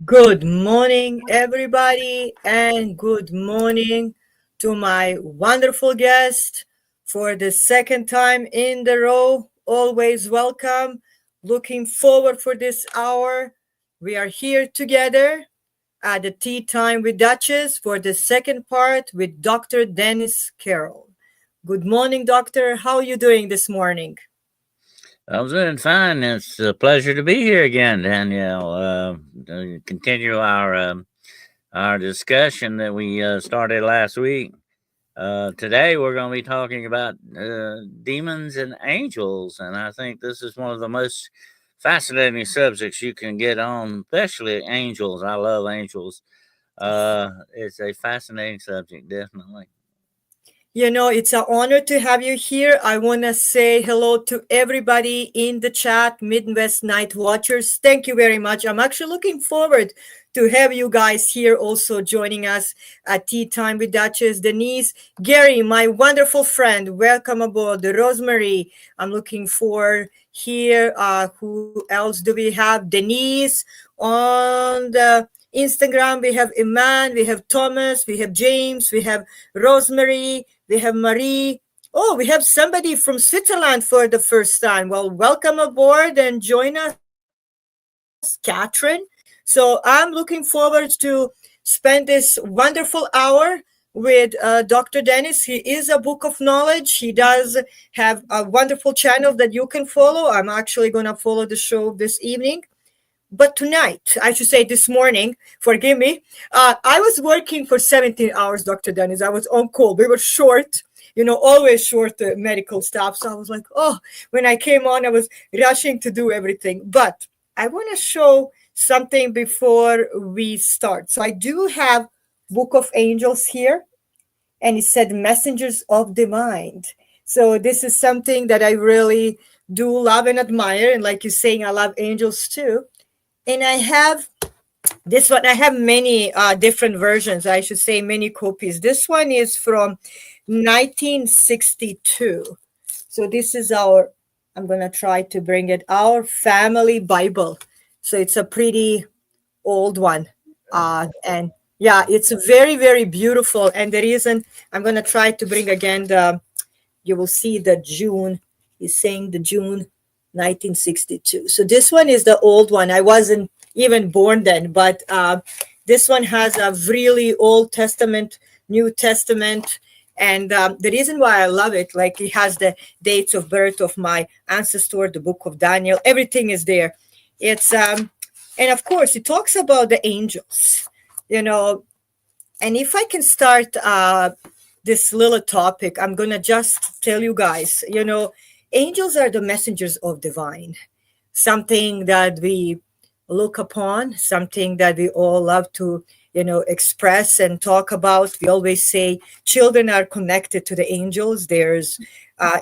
Good morning, everybody, and good morning to my wonderful guest for the second time in the row. Always welcome. Looking forward for this hour. We are here together at the Tea Time with Duchess for the second part with Dr. Dennis Carroll. Good morning, Doctor. How are you doing this morning? I'm doing fine. It's a pleasure to be here again, Danielle. To continue our discussion that we started last week. Today we're going to be talking about demons and angels, and I think this is one of the most fascinating subjects you can get on, especially angels. I love angels. It's a fascinating subject, definitely. It's an honor to have you here. I want to say hello to everybody in the chat, Midwest Night Watchers. Thank you very much. I'm actually looking forward to have you guys here also joining us at Tea Time with Duchess. Denise, Gary, my wonderful friend, welcome aboard. Rosemary, I'm looking for here. Who else do we have? Denise on the Instagram. We have Iman, we have Thomas, we have James, we have Rosemary. We have Marie. Oh, we have somebody from Switzerland for the first time. Well, welcome aboard and join us, Catherine. So I'm looking forward to spend this wonderful hour with Dr. Dennis. He is a book of knowledge. He does have a wonderful channel that you can follow. I'm actually going to follow the show this evening. But tonight, I should say this morning, forgive me, I was working for 17 hours, Dr. Dennis. I was on call. We were short, always short medical staff. So I was like, oh, when I came on, I was rushing to do everything. But I want to show something before we start. So I do have Book of Angels here, and it said Messengers of the Mind. So this is something that I really do love and admire. And like you're saying, I love angels too. And I have this one. I have many different versions. I should say many copies. This one is from 1962. So this is I'm going to try to bring it, our family Bible. So it's a pretty old one. And yeah, it's very, very beautiful. And the reason I'm going to try to bring again you will see the June, he's saying the June 1962. So this one is the old one. I wasn't even born then, but this one has a really Old Testament, New Testament. And the reason why I love it, like it has the dates of birth of my ancestor, the book of Daniel, everything is there. It's, and of course, it talks about the angels, you know, and if I can start this little topic, I'm going to just tell you guys, angels are the messengers of divine, something that we look upon, something that we all love to, express and talk about. We always say children are connected to the angels. There's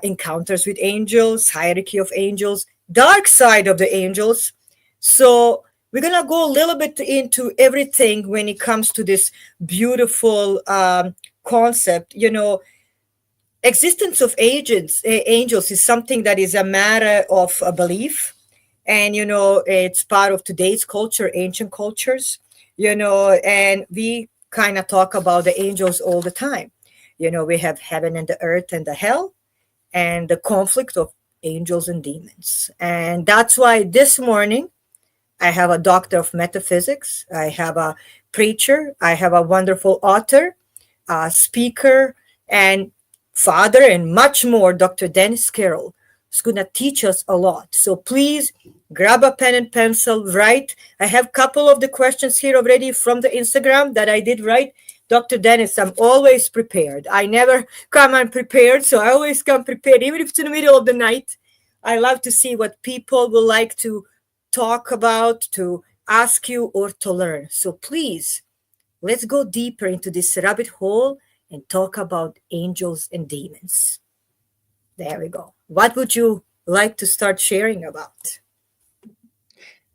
encounters with angels, hierarchy of angels, dark side of the angels. So we're going to go a little bit into everything when it comes to this beautiful concept. Existence of angels is something that is a matter of a belief, and it's part of today's culture, ancient cultures, and we kind of talk about the angels all the time. We have heaven and the earth and the hell, and the conflict of angels and demons. And that's why this morning I have a doctor of metaphysics, I have a preacher, I have a wonderful author, a speaker, and father, and much more. Dr. Dennis Carroll is going to teach us a lot. So please grab a pen and pencil, write. I have a couple of the questions here already from the Instagram that I did write. Dr. Dennis, I'm always prepared. I never come unprepared, so I always come prepared, even if it's in the middle of the night. I love to see what people would like to talk about, to ask you, or to learn. So please, let's go deeper into this rabbit hole and talk about angels and demons. There we go. What would you like to start sharing about?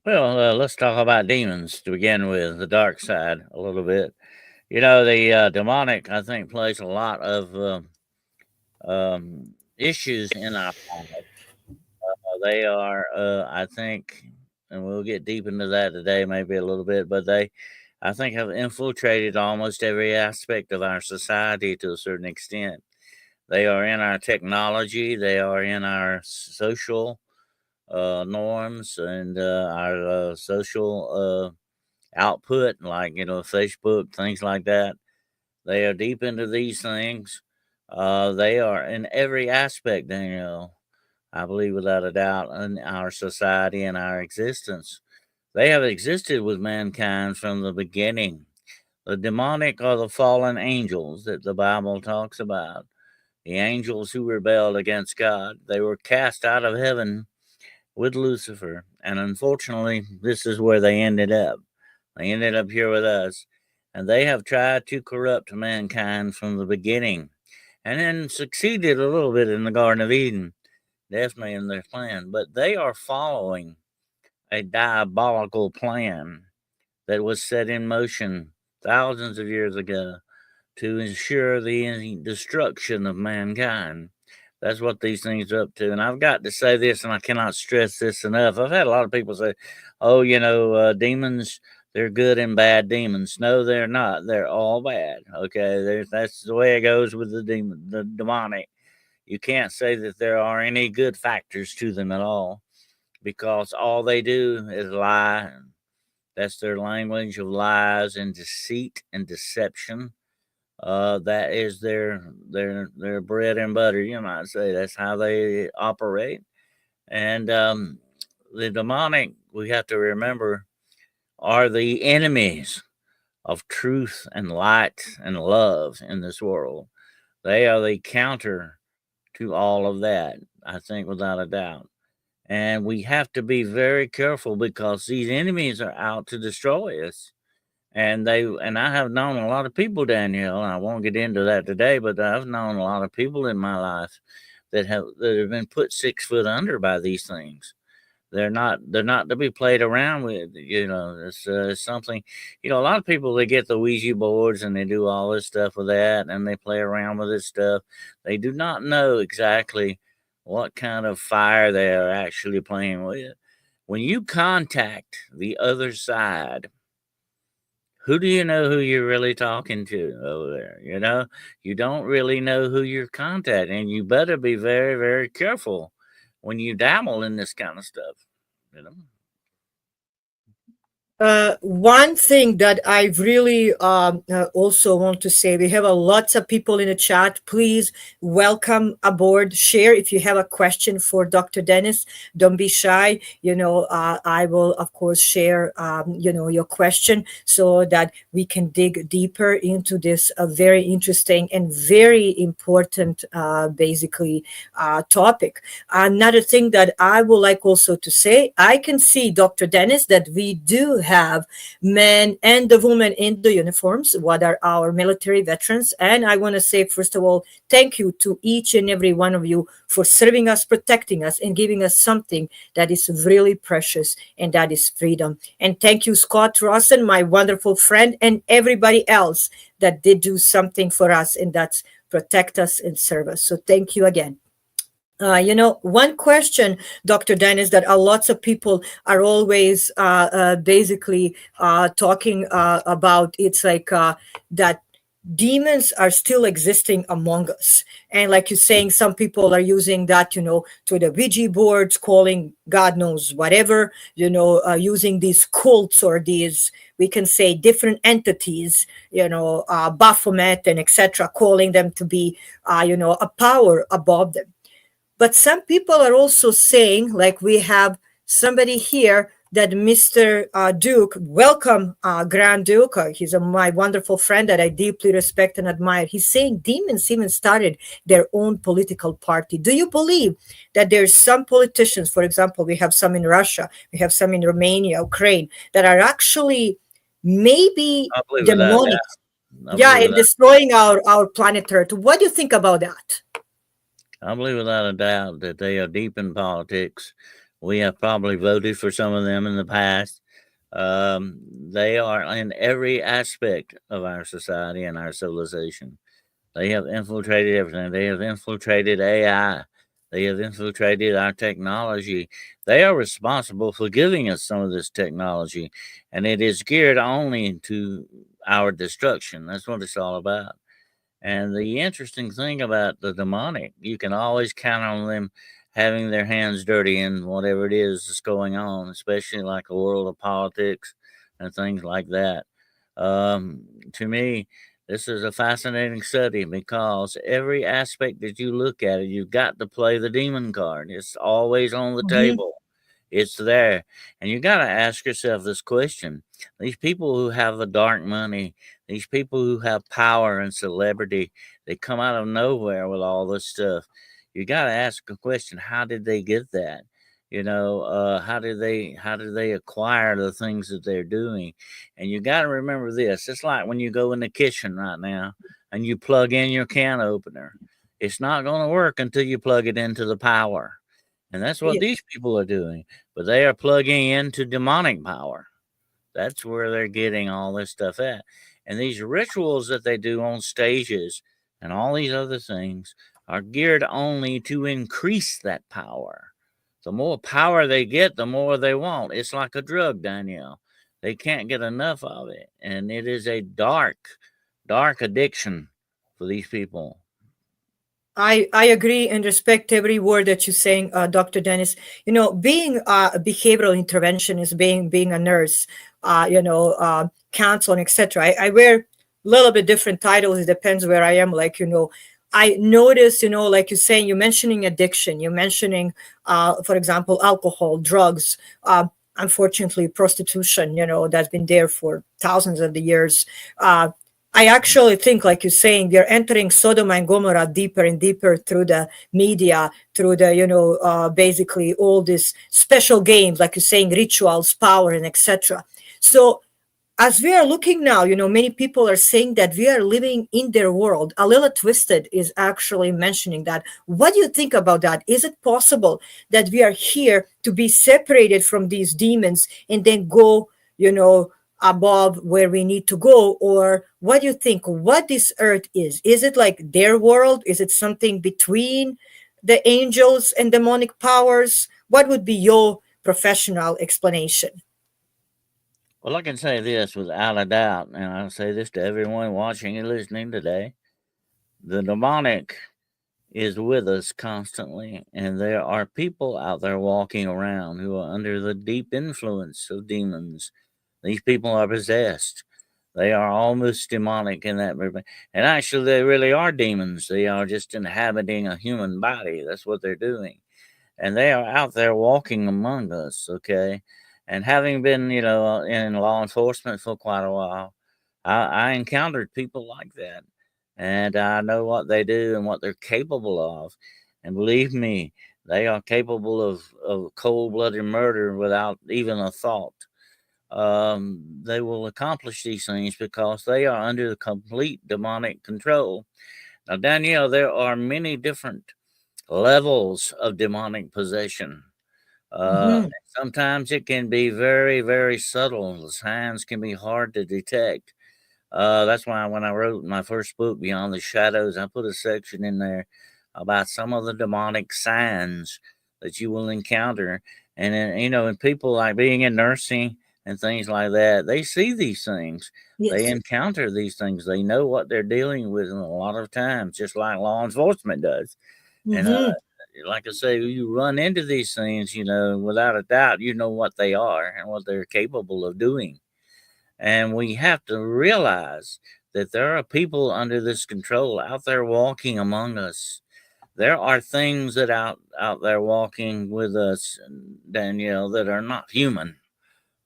Well, let's talk about demons to begin with, the dark side a little bit. The demonic, I think, plays a lot of issues in our life. They are, I think, and we'll get deep into that today, maybe a little bit. But I think, have infiltrated almost every aspect of our society to a certain extent. They are in our technology, they are in our social norms, and our social output, like, Facebook, things like that. They are deep into these things. They are in every aspect, Daniel. I believe without a doubt in our society and our existence. They have existed with mankind from the beginning. The demonic are the fallen angels that the Bible talks about. The angels who rebelled against God. They were cast out of heaven with Lucifer. And unfortunately, this is where they ended up. They ended up here with us. And they have tried to corrupt mankind from the beginning. And then succeeded a little bit in the Garden of Eden, definitely in their plan. But they are following a diabolical plan that was set in motion thousands of years ago to ensure the destruction of mankind. That's what these things are up to. And I've got to say this, and I cannot stress this enough. I've had a lot of people say, oh, demons, they're good and bad demons. No, they're not. They're all bad. Okay, that's the way it goes with the demonic. You can't say that there are any good factors to them at all, because all they do is lie. That's their language of lies and deceit and deception. That is their bread and butter, you might say. That's how they operate. And the demonic, we have to remember, are the enemies of truth and light and love in this world. They are the counter to all of that, I think, without a doubt. And we have to be very careful, because these enemies are out to destroy us. And I have known a lot of people, Danielle, and I won't get into that today, but I've known a lot of people in my life that have been put 6 foot under by these things. They're not to be played around with. It's something. A lot of people, they get the Ouija boards and they do all this stuff with that, and they play around with this stuff. They do not know exactly what kind of fire they are actually playing with. When you contact the other side, who do you know who you're really talking to over there? You don't really know who you're contacting. You better be very, very careful when you dabble in this kind of stuff. You know. One thing that I really also want to say, we have lots of people in the chat. Please welcome aboard. Share if you have a question for Dr. Dennis. Don't be shy. I will of course share your question so that we can dig deeper into this very interesting and very important basically topic. Another thing that I would like also to say, I can see, Dr. Dennis, that we do have men and the women in the uniforms, what are our military veterans. And I want to say, first of all, thank you to each and every one of you for serving us, protecting us, and giving us something that is really precious, and that is freedom. And thank you, Scott Rawson, my wonderful friend, and everybody else that did do something for us, and that's protect us and serve us. So thank you again. One question, Dr. Dennis, that lots of people are always basically talking about, it's like that demons are still existing among us. And like you're saying, some people are using that, to the Ouija boards, calling God knows whatever, using these cults or these, we can say, different entities, Baphomet and etc., calling them to be, a power above them. But some people are also saying, like we have somebody here, that Mr. Duke, welcome, Grand Duke. He's my wonderful friend that I deeply respect and admire. He's saying demons even started their own political party. Do you believe that there's some politicians, for example, we have some in Russia, we have some in Romania, Ukraine, that are actually maybe I believe without demonic? doubt. I Yeah, believe and without. destroying our planet Earth. What do you think about that? I believe without a doubt that they are deep in politics. We have probably voted for some of them in the past. They are in every aspect of our society and our civilization. They have infiltrated everything. They have infiltrated AI. They have infiltrated our technology. They are responsible for giving us some of this technology, and it is geared only to our destruction. That's what it's all about. And the interesting thing about the demonic, you can always count on them having their hands dirty in whatever it is that's going on, especially like a world of politics and things like that. To me, this is a fascinating study because every aspect that you look at it, you've got to play the demon card. It's always on the Mhm. table. It's there. And you got to ask yourself this question. These people who have the dark money, these people who have power and celebrity, they come out of nowhere with all this stuff. You got to ask a question: how did they get that? How did they acquire the things that they're doing? And you got to remember this: it's like when you go in the kitchen right now and you plug in your can opener. It's not going to work until you plug it into the power, and that's what Yeah. these people are doing. But they are plugging into demonic power. That's where they're getting all this stuff at. And these rituals that they do on stages and all these other things are geared only to increase that power. The more power they get, the more they want. It's like a drug, Danielle. They can't get enough of it. And it is a dark, dark addiction for these people. I agree and respect every word that you're saying, Dr. Dennis. You know, being a behavioral interventionist, being a nurse, counseling, etc. I wear a little bit different titles. It depends where I am. Like, I notice, like you're saying, you're mentioning addiction. You're mentioning, for example, alcohol, drugs. Unfortunately, prostitution. That's been there for thousands of the years. I actually think, like you're saying, we are entering Sodom and Gomorrah deeper and deeper through the media, through the, basically all these special games, like you're saying, rituals, power, and etc. So as we are looking now, many people are saying that we are living in their world. Alila Twisted is actually mentioning that. What do you think about that? Is it possible that we are here to be separated from these demons and then go, above where we need to go? Or what do you think? What this earth is? Is it like their world? Is it something between the angels and demonic powers? What would be your professional explanation? Well, I can say this without a doubt, and I'll say this to everyone watching and listening today: the demonic is with us constantly, and there are people out there walking around who are under the deep influence of demons. These people are possessed. They are almost demonic in that regard. And actually, they really are demons. They are just inhabiting a human body. That's what they're doing. And they are out there walking among us, okay? And having been, in law enforcement for quite a while, I encountered people like that. And I know what they do and what they're capable of. And believe me, they are capable of cold blooded murder without even a thought. They will accomplish these things because they are under the complete demonic control. Now, Danielle, there are many different levels of demonic possession. Mm-hmm. Sometimes it can be very, very subtle. The signs can be hard to detect. That's why when I wrote my first book, Beyond the Shadows, I put a section in there about some of the demonic signs that you will encounter. And then, and people like being in nursing and things like that, they see these things. They Yes. encounter these things. They know what they're dealing with, and a lot of times, just like law enforcement does. And Mm-hmm. like I say, you run into these things, without a doubt, you know what they are and what they're capable of doing. And we have to realize that there are people under this control out there walking among us. There are things that out there walking with us, Danielle, that are not human.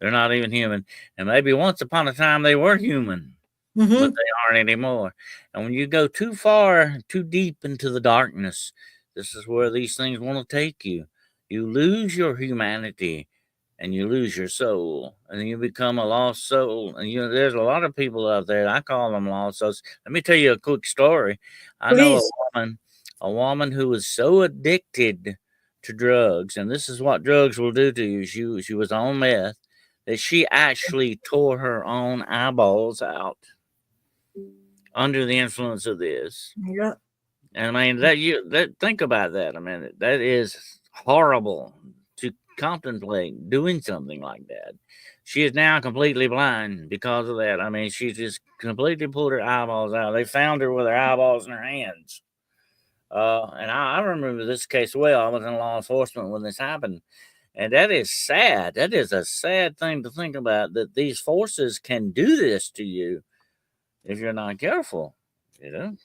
They're not even human. And maybe once upon a time they were human, but Mm-hmm. they aren't anymore. And when you go too far, too deep into the darkness, this is where these things want to take you. You lose your humanity and you lose your soul, and you become a lost soul. And there's a lot of people out there. I call them lost souls. Let me tell you a quick story. I know Please. a woman who was so addicted to drugs, and this is what drugs will do to you. She was on meth that she actually tore her own eyeballs out under the influence of this. Yeah. And I mean that think about that. I mean that is horrible to contemplate doing something like that. She is now completely blind because of that. I mean, she just completely pulled her eyeballs out. They found her with her eyeballs in her hands. And I remember this case well. I was in law enforcement when this happened. And that is sad. That is a sad thing to think about, that these forces can do this to you if you're not careful, you know?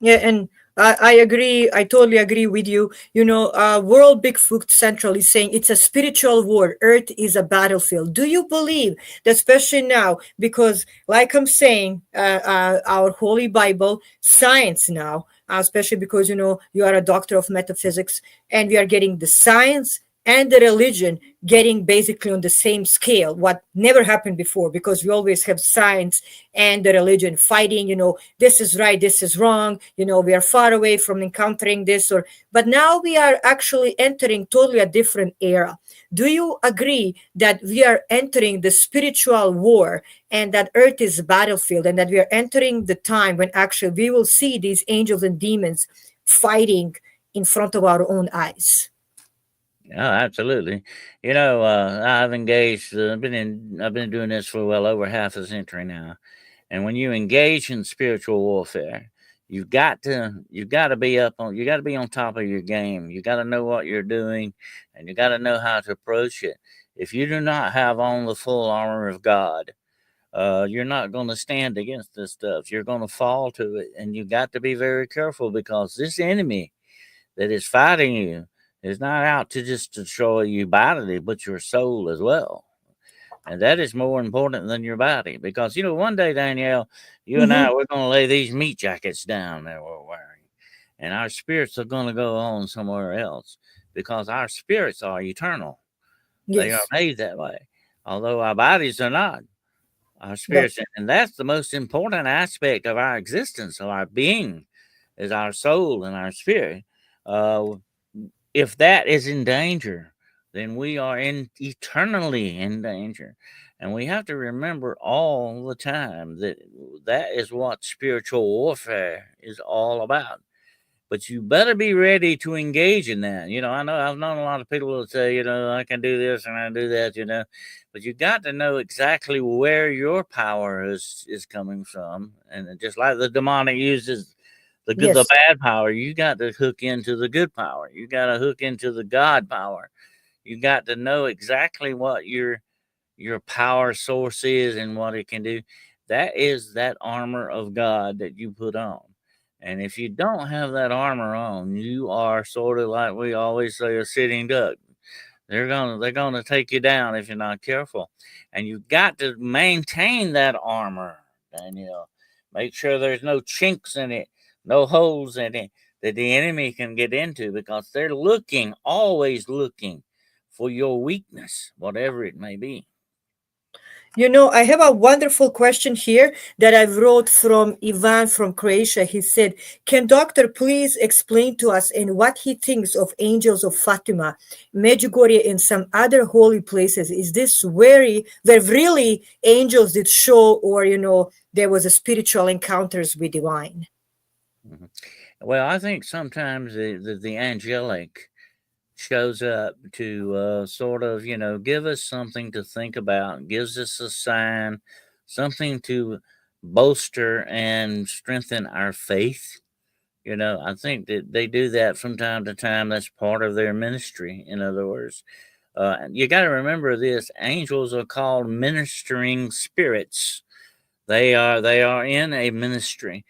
Yeah, and I agree. I totally agree with you. World Bigfoot Central is saying it's a spiritual war. Earth is a battlefield. Do you believe that, especially now, because, like I'm saying, our Holy Bible, science now, especially because, you are a doctor of metaphysics, and we are getting the science and the religion getting basically on the same scale, what never happened before, because we always have science and the religion fighting, this is right, this is wrong, we are far away from encountering this, but now we are actually entering totally a different era. Do you agree that we are entering the spiritual war, and that earth is a battlefield, and that we are entering the time when actually we will see these angels and demons fighting in front of our own eyes? Oh, absolutely. I've engaged. I've been doing this for well over half a century now. And when you engage in spiritual warfare, you've got to be up on. You got to be on top of your game. You got to know what you're doing, and you got to know how to approach it. If you do not have on the full armor of God, you're not going to stand against this stuff. You're going to fall to it, and you got to be very careful, because this enemy that is fighting you is not out to just destroy you bodily, but your soul as well. And that is more important than your body. Because, one day, Danielle, you and I, Hmm. we're going to lay these meat jackets down that we're wearing. And our spirits are going to go on somewhere else, because our spirits are eternal. They are Yes, made that way. Although our bodies are not. Our that. spirits, and that's the most important aspect of our existence, of our being, is our soul and our spirit. Uh, if that is in danger, then we are eternally in danger. And we have to remember all the time that that is what spiritual warfare is all about. But you better be ready to engage in that. I know I've known a lot of people that say, I can do this and I do that, but you got to know exactly where your power is coming from. And just like the demonic uses the Yes. bad power, you got to hook into the good power. You got to hook into the God power. You got to know exactly what your power source is and what it can do. That is that armor of God that you put on. And if you don't have that armor on, you are sort of like we always say, a sitting duck. They're gonna take you down if you're not careful. And you've got to maintain that armor, Danielle. Make sure there's no chinks in it, no holes in it that the enemy can get into, because they're looking, always looking for your weakness, whatever it may be. I have a wonderful question here that I wrote from Ivan from Croatia. He said, "Can doctor please explain to us and what he thinks of angels of Fatima, Medjugorje, and some other holy places? Is this where really angels did show, or there was a spiritual encounters with divine?" Mhm. Well, I think sometimes the angelic shows up to sort of, give us something to think about, gives us a sign, something to bolster and strengthen our faith. I think that they do that from time to time. That's part of their ministry, in other words. You got to remember this: angels are called ministering spirits. They are in a ministry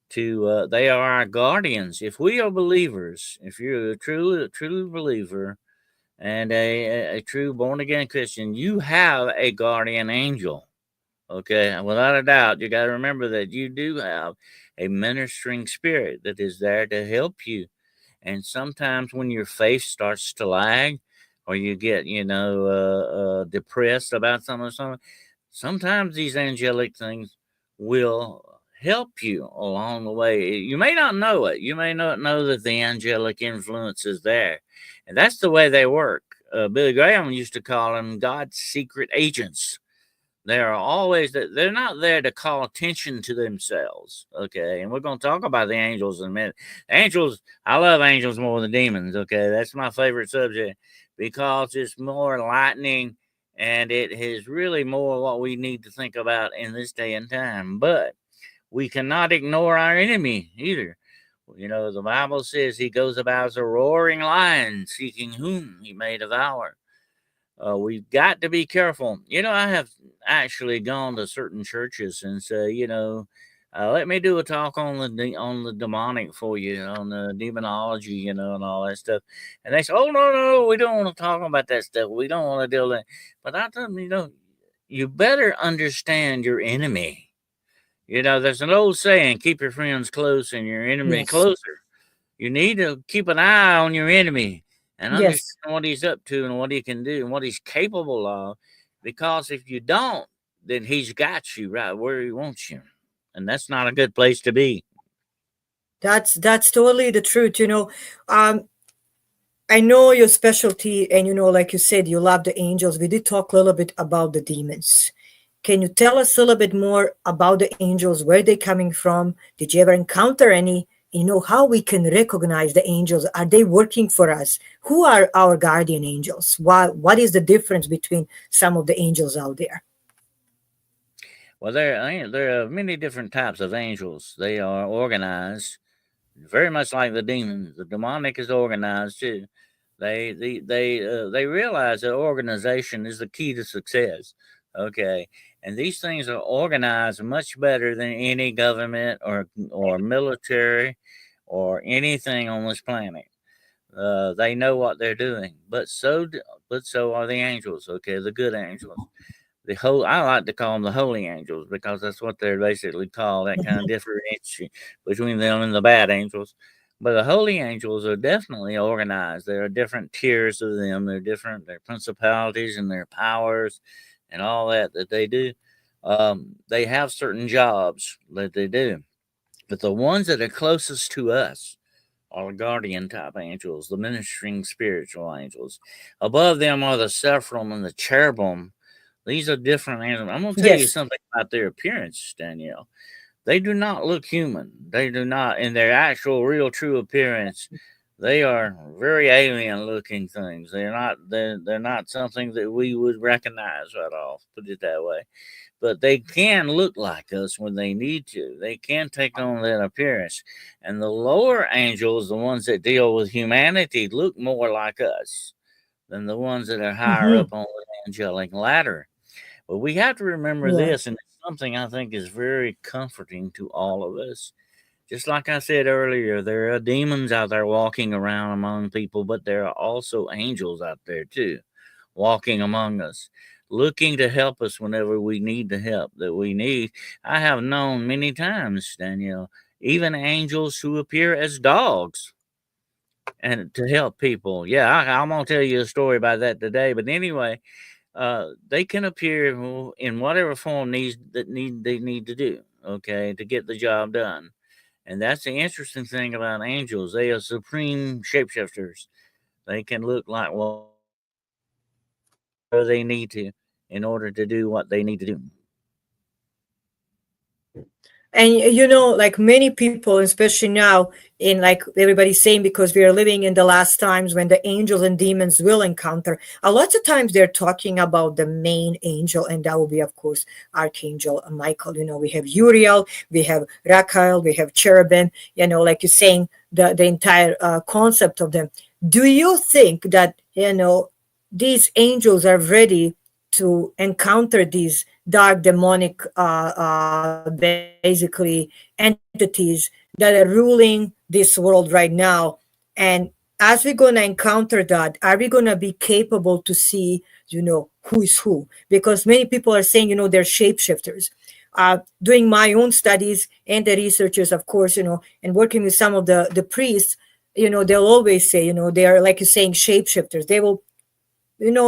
to they are our guardians. If we are believers, if you're a true believer and a true born again Christian, you have a guardian angel. Okay, without a doubt, you got to remember that you do have a ministering spirit that is there to help you. And sometimes when your faith starts to lag, or you get, depressed about something, sometimes these angelic things will help you along the way. You may not know it. You may not know that the angelic influence is there. And that's the way they work. Billy Graham used to call them God's secret agents. They are always they're not there to call attention to themselves. Okay, and we're going to talk about the angels in a minute. Angels, I love angels more than demons. Okay, that's my favorite subject because it's more enlightening and it is really more what we need to think about in this day and time. But we cannot ignore our enemy either. You know, the Bible says he goes about as a roaring lion, seeking whom he may devour. We've got to be careful. You know, I have actually gone to certain churches and say, let me do a talk on on the demonic for you, on the demonology, and all that stuff. And they say, oh no, we don't want to talk about that stuff. We don't want to deal with that. But I tell them, you better understand your enemy. There's an old saying: keep your friends close and your enemy Yes. closer. You need to keep an eye on your enemy and Yes. understand what he's up to and what he can do and what he's capable of. Because if you don't, then he's got you right where he wants you. And that's not a good place to be. That's totally the truth. I know your specialty, and like you said, you love the angels. We did talk a little bit about the demons. Can you tell us a little bit more about the angels, where they're coming from? Did you ever encounter any? How we can recognize the angels. Are they working for us? Who are our guardian angels? What is the difference between some of the angels out there? Well, there are many different types of angels. They are organized very much like the demons. The demonic is organized too. They realize that organization is the key to success. Okay, and these things are organized much better than any government or military or anything on this planet. They know what they're doing, but so are the angels. Okay, the good angels. I like to call them the holy angels because that's what they're basically called. That kind of differentiation between them and the bad angels. But the holy angels are definitely organized. There are different tiers of them. They're different. Their principalities and their powers and all that they do. They have certain jobs that they do. But the ones that are closest to us are the guardian type angels, the ministering spiritual angels. Above them are the seraphim and the cherubim. These are different animals. I'm going to tell you Yes. something about their appearance, Danielle. They do not look human. They do not, in their actual, real, true appearance. They are very alien looking things. They're not something that we would recognize right off. Put it that way. But they can look like us when they need to. They can take on that appearance. And the lower angels, the ones that deal with humanity, look more like us than the ones that are higher Hmm. up on the angelic ladder. But we have to remember Yeah. this, and it's something I think is very comforting to all of us. Just like I said earlier, there are demons out there walking around among people, but there are also angels out there too, walking among us, looking to help us whenever we need the help that we need. I have known many times, Danielle, even angels who appear as dogs and to help people. Yeah, I'm gonna tell you a story about that today. But anyway, they can appear in whatever form they need to do. Okay, to get the job done, and that's the interesting thing about angels. They are supreme shapeshifters. They can look like whatever they need to in order to do what they need to do. And like many people, especially now, in like everybody's saying, because we are living in the last times when the angels and demons will encounter. A lot of times they're talking about the main angel, and that will be, of course, Archangel Michael. We have Uriel, we have Raphael, we have cherubim. Like you're saying, the entire concept of them. Do you think that these angels are ready to encounter these dark demonic basically entities that are ruling this world right now? And as we're going to encounter that, are we going to be capable to see who is who? Because many people are saying they're shapeshifters. Doing my own studies and the researchers, of course, and working with some of the priests, they'll always say they are, like you're saying, shapeshifters. They will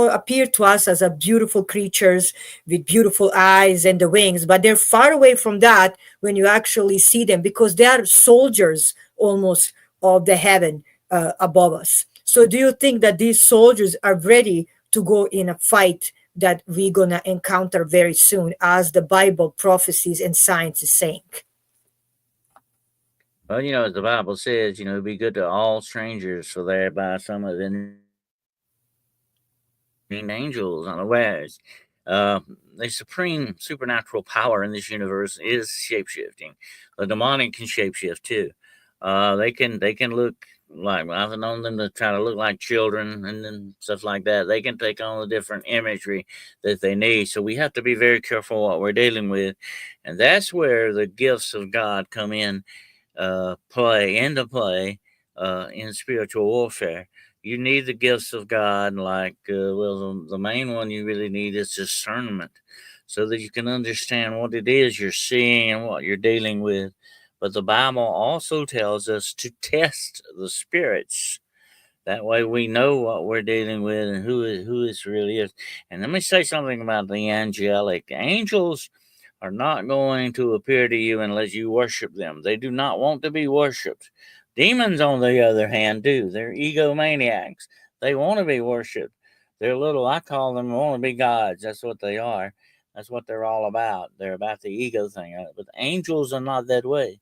appear to us as a beautiful creatures with beautiful eyes and the wings, but they're far away from that when you actually see them, because they are soldiers almost of the heaven above us. So do you think that these soldiers are ready to go in a fight that we're gonna encounter very soon, as the Bible prophecies and science is saying. Well, as the Bible says, be good to all strangers, for thereby some of the angels unawares. Uh, the supreme supernatural power in this universe is shapeshifting. The demonic can shapeshift too. They can look like, I've known them to try to look like children and then stuff like that. They can take on the different imagery that they need. So we have to be very careful what we're dealing with, and that's where the gifts of God come in, play into play in spiritual warfare. You need the gifts of God, like, the main one you really need is discernment, so that you can understand what it is you're seeing and what you're dealing with. But the Bible also tells us to test the spirits. That way we know what we're dealing with and who this really is. And let me say something about the angelic. Angels are not going to appear to you unless you worship them. They do not want to be worshiped. Demons, on the other hand, do. They're egomaniacs. They want to be worshiped. They're little, I call them, want to be gods. That's what they are. That's what they're all about. They're about the ego thing. But angels are not that way.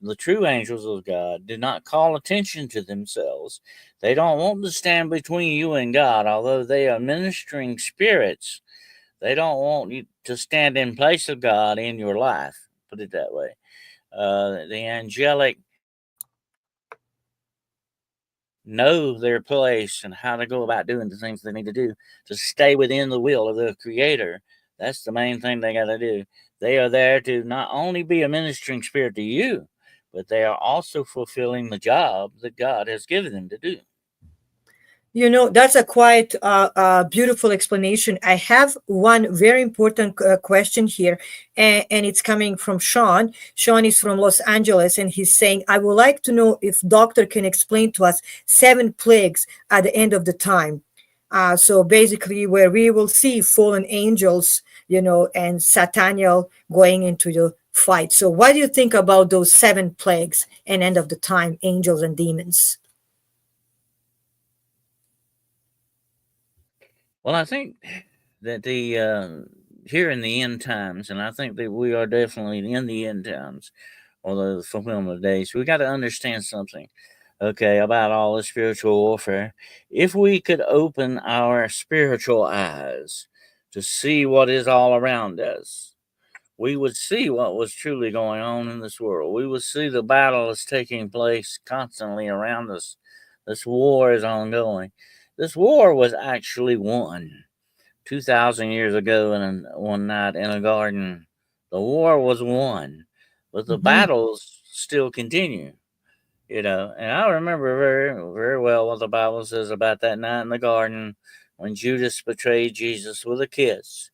The true angels of God do not call attention to themselves. They don't want to stand between you and God, although they are ministering spirits. They don't want you to stand in place of God in your life. Put it that way. The angelic know their place and how to go about doing the things they need to do to stay within the will of the Creator. That's the main thing they got to do. They are there to not only be a ministering spirit to you, but they are also fulfilling the job that God has given them to do. That's a quite beautiful explanation. I have one very important question here, and it's coming from Sean. Sean is from Los Angeles, and he's saying, I would like to know if doctor can explain to us seven plagues at the end of the time. So basically, where we will see fallen angels, and Sataniel going into the fight. So what do you think about those seven plagues and end of the time, angels and demons? Well, I think that the here in the end times, and I think that we are definitely in the end times, or the fulfillment of days. We got to understand something, okay, about all the spiritual warfare. If we could open our spiritual eyes to see what is all around us, we would see what was truly going on in this world. We would see the battle is taking place constantly around us. This war is ongoing. This war was actually won 2,000 years ago one night in a garden. The war was won, but the Hmm. battles still continue. And I remember very, very well what the Bible says about that night in the garden when Judas betrayed Jesus with a kiss.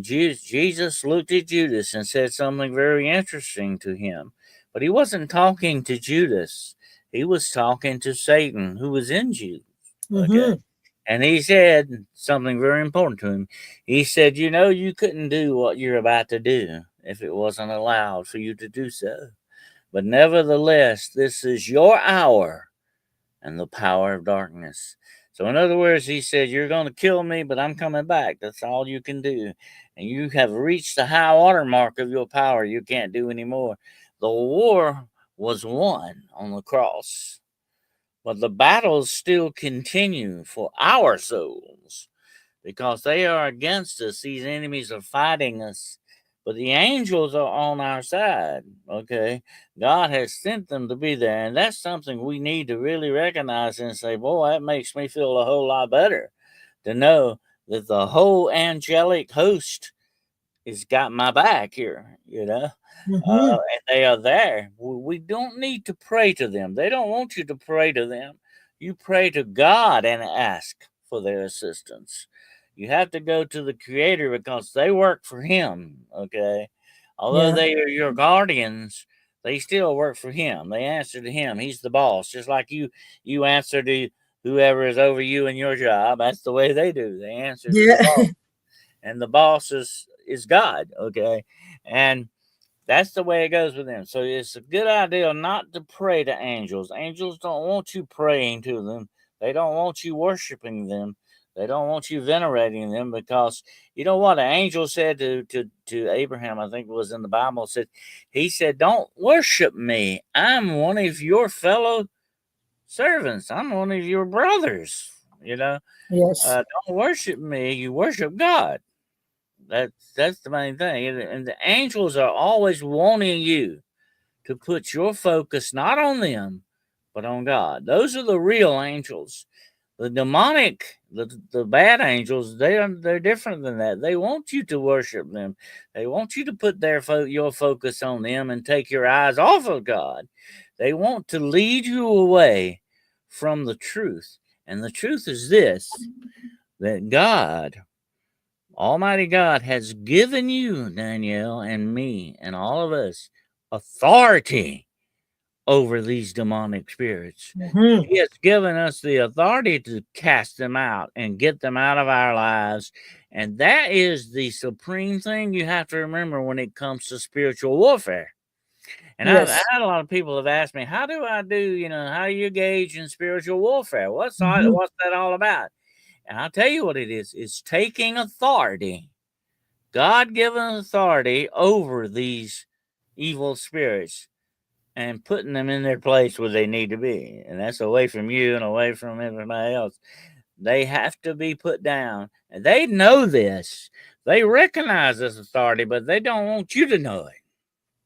Jesus looked at Judas and said something very interesting to him. But he wasn't talking to Judas. He was talking to Satan, who was in Judas. Okay. Hmm. And he said something very important to him. He said, you couldn't do what you're about to do if it wasn't allowed for you to do so. But nevertheless, this is your hour and the power of darkness. So, in other words, he said, you're going to kill me, but I'm coming back. That's all you can do. And you have reached the high water mark of your power. You can't do anymore. The war was won on the cross, but the battles still continue for our souls because they are against us. These enemies are fighting us, but the angels are on our side. Okay, God has sent them to be there, and that's something we need to really recognize and say, boy, that makes me feel a whole lot better to know that the whole angelic host has got my back here. Hmm. And they are there. We don't need to pray to them. They don't want you to pray to them. You pray to God and ask for their assistance. You have to go to the Creator because they work for Him, okay? Although Yeah. they are your guardians, they still work for Him. They answer to Him. He's the boss. Just like you answer to whoever is over you in your job. That's the way they do. They answer to the Yeah. boss. And the boss is God, okay? And that's the way it goes with them. So it's a good idea not to pray to angels. Angels don't want you praying to them. They don't want you worshiping them. They don't want you venerating them because you know what an angel said to Abraham, I think it was in the Bible, said he said, "Don't worship me. I'm one of your fellow servants. I'm one of your brothers. You know, Yes. don't worship me. You worship God. That's the main thing. And the angels are always wanting you to put your focus not on them, but on God. Those are the real angels. The demonic, the bad angels, they're different than that. They want you to worship them. They want you to put your focus on them and take your eyes off of God. They want to lead you away from the truth. And the truth is this, that God, Almighty God, has given you, Danielle, and me, and all of us, authority over these demonic spirits. Hmm. He has given us the authority to cast them out and get them out of our lives. And that is the supreme thing you have to remember when it comes to spiritual warfare. And I've Yes. had a lot of people have asked me, how do I do, how do you engage in spiritual warfare? Hmm. What's that all about? And I'll tell you what it is. It's taking authority, God given authority over these evil spirits and putting them in their place where they need to be. And that's away from you and away from everybody else. They have to be put down. And they know this. They recognize this authority, but they don't want you to know it.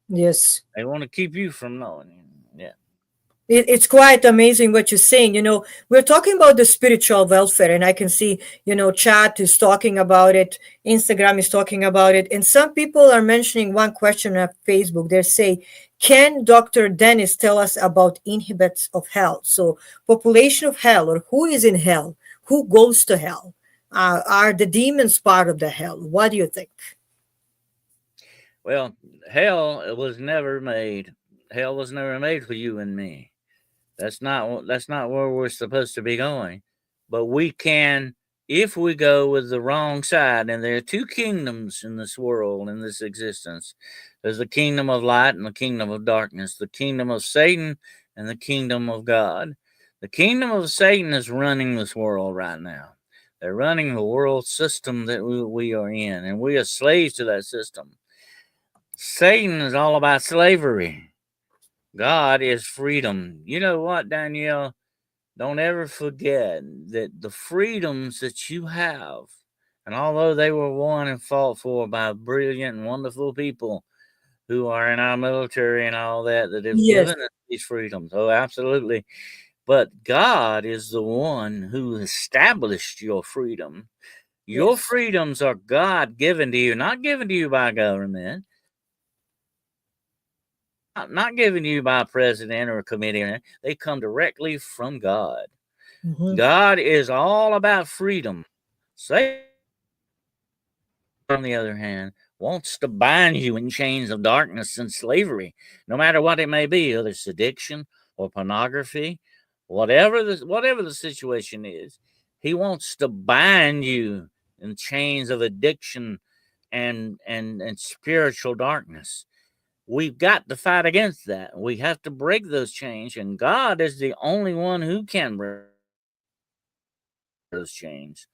Yes. They want to keep you from knowing it. Yeah. It's quite amazing what you're saying. We're talking about the spiritual welfare, and I can see, chat is talking about it, Instagram is talking about it, and some people are mentioning one question on Facebook. They say, "Can Dr. Dennis tell us about inhabitants of hell?" So, population of hell, or who is in hell, who goes to hell? Are the demons part of the hell? What do you think? Well, hell was never made. Hell was never made for you and me. That's not where we're supposed to be going. But we can if we go with the wrong side. And there are two kingdoms in this world, in this existence. There's the kingdom of light and the kingdom of darkness, the kingdom of Satan and the kingdom of God. The kingdom of Satan is running this world right now. They're running the world system that we are in, and we are slaves to that system. Satan is all about slavery. God is freedom. You know what, Danielle? Don't ever forget that the freedoms that you have, and although they were won and fought for by brilliant and wonderful people who are in our military and all that, that have Yes, given us these freedoms, oh, absolutely. But God is the one who established your freedom. Your yes, freedoms are God given to you, not given to you by government, not given to you by a president or a committee. They come directly from God. hmm, God is all about freedom. Satan, on the other hand, wants to bind you in chains of darkness and slavery, no matter what it may be, whether it's addiction or pornography, whatever the situation is. He wants to bind you in chains of addiction and spiritual darkness. We've got to fight against that. We have to break those chains, and God is the only one who can break those chains,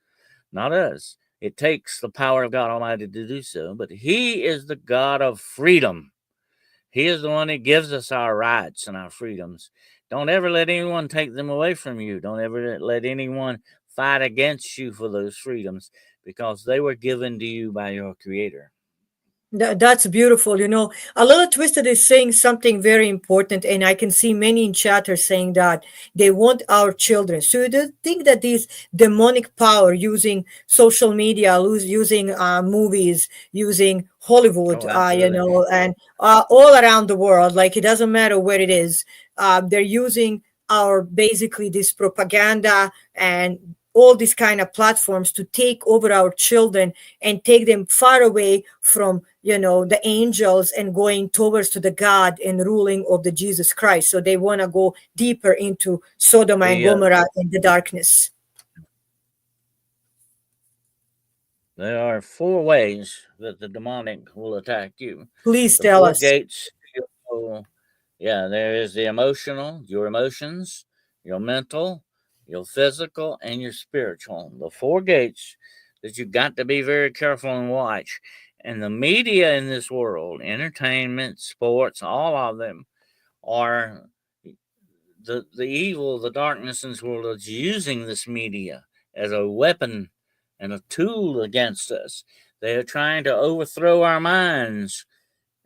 not us. It takes the power of God Almighty to do so, but He is the God of freedom. He is the one that gives us our rights and our freedoms. Don't ever let anyone take them away from you. Don't ever let anyone fight against you for those freedoms because they were given to you by your Creator. That's beautiful. A little twisted is saying something very important, and I can see many in chat are saying that they want our children. So you do think that this demonic power using social media, using movies, using Hollywood, Oh, absolutely. and all around the world, like it doesn't matter where it is, they're using our basically this propaganda and all these kind of platforms to take over our children and take them far away from the angels and going towards to the God and ruling of the Jesus Christ. So they want to go deeper into Sodom and The Gomorrah and the darkness. There are four ways that the demonic will attack you. Please The tell four us. gates to your soul. Yeah, there is the emotional, your emotions, your mental, your physical and your spiritual. The four gates that you got to be very careful and watch. And the media in this world, entertainment, sports, all of them are the evil, the darkness in this world is using this media as a weapon and a tool against us. They are trying to overthrow our minds,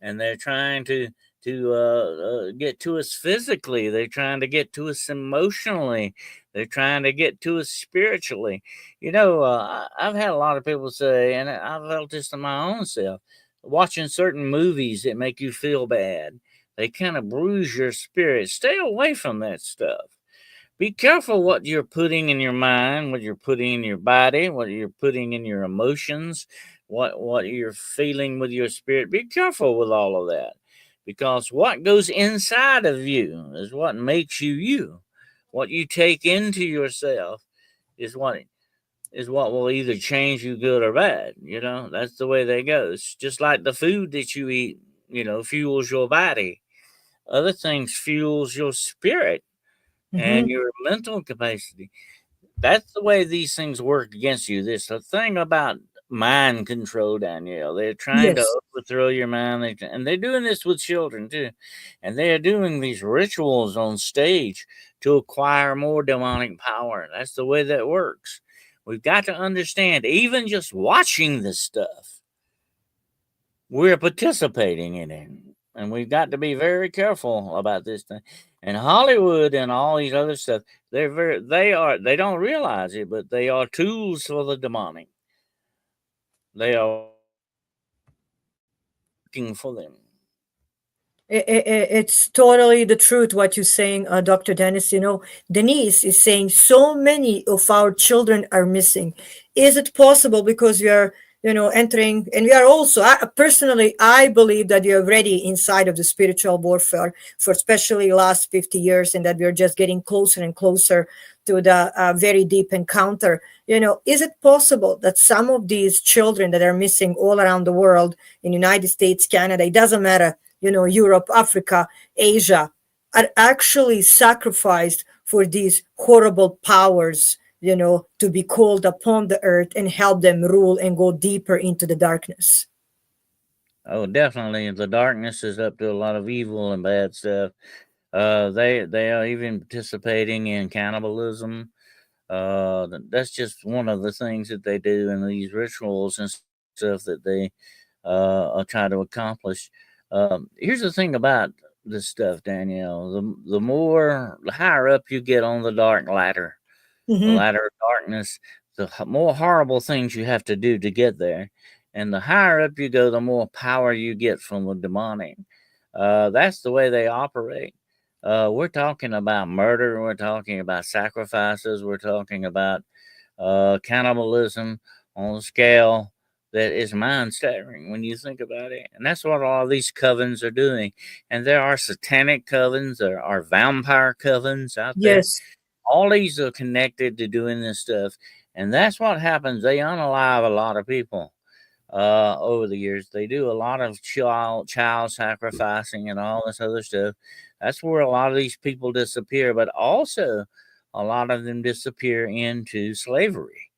and they're trying to get to us physically. They're trying to get to us emotionally. They're trying to get to us spiritually. I've had a lot of people say, and I've felt this in my own self, watching certain movies that make you feel bad. They kind of bruise your spirit. Stay away from that stuff. Be careful what you're putting in your mind, what you're putting in your body, what you're putting in your emotions, what you're feeling with your spirit. Be careful with all of that, because what goes inside of you is what makes you you. What you take into yourself is what will either change you good or bad. That's the way that goes. Just like the food that you eat, fuels your body. Other things fuels your spirit and Hmm. your mental capacity. That's the way these things work against you. This the thing about mind control, Danielle. They're trying to Yes. overthrow your mind, and they're doing this with children too. And they are doing these rituals on stage to acquire more demonic power. That's the way that works. We've got to understand, even just watching this stuff, we're participating in it. And we've got to be very careful about this thing. And Hollywood and all these other stuff, they don't realize it, but they are tools for the demonic. They are working for them. It's totally the truth what you're saying, Dr. Dennis. Denise is saying so many of our children are missing. Is it possible because we are, entering, and we are also, personally, I believe that we are already inside of the spiritual warfare for especially last 50 years, and that we are just getting closer and closer to the very deep encounter. Is it possible that some of these children that are missing all around the world, in United States, Canada, it doesn't matter, Europe, Africa, Asia, are actually sacrificed for these horrible powers, to be called upon the earth and help them rule and go deeper into the darkness? Oh, definitely. The darkness is up to a lot of evil and bad stuff. They are even participating in cannibalism. That's just one of the things that they do in these rituals and stuff that they try to accomplish. Here's the thing about this stuff, Danielle. The higher up you get on the Hmm. ladder of darkness, more horrible things you have to do to get there. And the higher up you go, the more power you get from the demonic. That's the way they operate. We're talking about murder. We're talking about sacrifices. We're talking about cannibalism on a scale that is mind staggering when you think about it. And that's what all these covens are doing. And there are satanic covens, there are vampire covens out there. Yes. All these are connected to doing this stuff. And that's what happens. They unalive a lot of people over the years. They do a lot of child sacrificing and all this other stuff. That's where a lot of these people disappear, but also a lot of them disappear into slavery.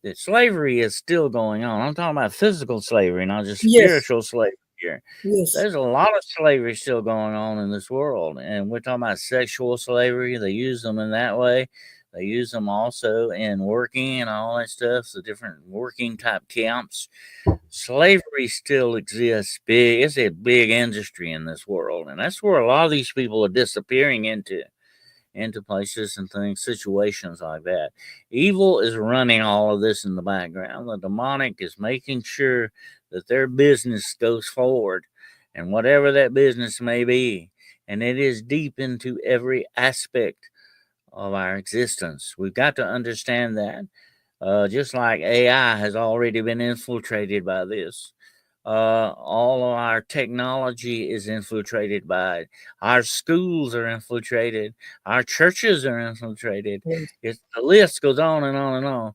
That slavery is still going on. I'm talking about physical slavery, not just Yes. spiritual slavery here. Yes. There's a lot of slavery still going on in this world, and we're talking about sexual slavery. They use them in that way. They use them also in working and all that stuff, the different working type camps. Slavery still exists big. It's a big industry in this world, and that's where a lot of these people are disappearing into places and things, situations like that. Evil is running all of this in the background. The demonic is making sure that their business goes forward, and whatever that business may be, and it is deep into every aspect of our existence. We've got to understand that. Just like AI has already been infiltrated by this. All of our technology is infiltrated by it. Our schools are infiltrated. Our churches are infiltrated. Yes. The list goes on and on and on.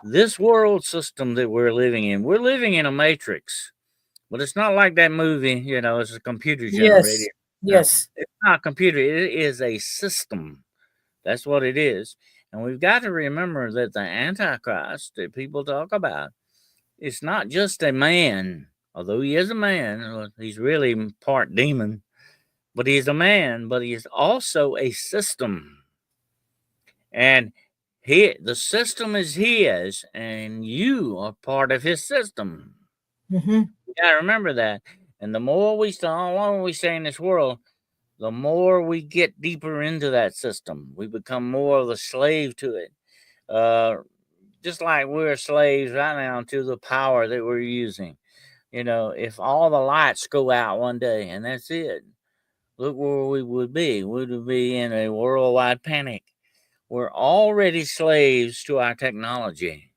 This world system that we're living in a matrix, but it's not like that movie. It's a computer Yes. generated. No, Yes. it's not a computer. It is a system. That's what it is. And we've got to remember that the Antichrist that people talk about, it's not just a man, although he is a man, he's really part demon, but he's a man, but he is also a system. And the system is his, and you are part of his system. Hmm. You gotta remember that. And the more the longer we stay in this world, the more we get deeper into that system. We become more of a slave to it. Uh, just like we're slaves right now to the power that we're using. If all the lights go out one day and that's it, look where we would be. We would be in a worldwide panic. We're already slaves to our technology,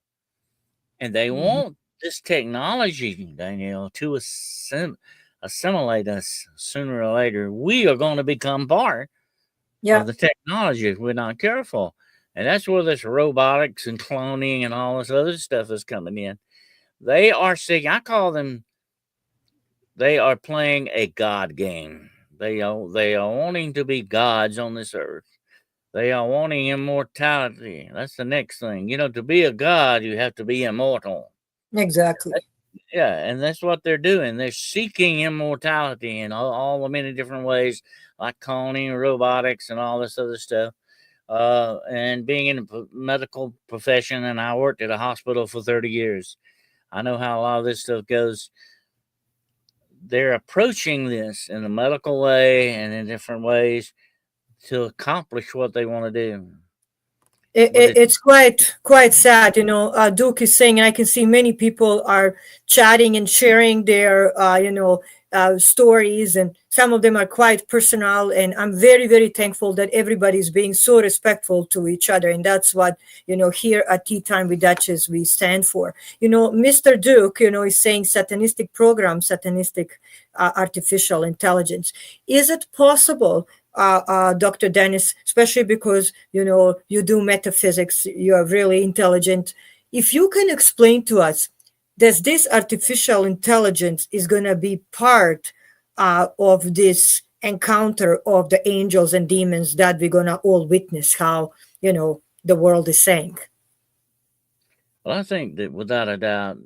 and they Hmm. want this technology, Danielle, to assimilate us sooner or later. We are going to become part Yeah, of the technology if we're not careful. And that's where this robotics and cloning and all this other stuff is coming in. They are seeking, I call them, they are playing a God game. They are wanting to be gods on this earth. They are wanting immortality. That's the next thing. To be a god, you have to be immortal. exactly. Yeah, and that's what they're doing. They're seeking immortality in all the many different ways, like cloning, robotics, and all this other stuff. And being in the medical profession, and I worked at a hospital for 30 years. I know how a lot of this stuff goes. They're approaching this in a medical way and in different ways to accomplish what they want to do. But It's quite sad, Duke is saying, and I can see many people are chatting and sharing their stories, and some of them are quite personal, and I'm very, very thankful that everybody's being so respectful to each other, and that's what here at Tea Time with Duchess we stand for. Mr. Duke is saying satanistic program, satanistic artificial intelligence. Is it possible, Dr. Dennis, especially because you do metaphysics, you are really intelligent. If you can explain to us, does this artificial intelligence is going to be part of this encounter of the angels and demons that we're going to all witness? How the world is saying. I think that without a doubt,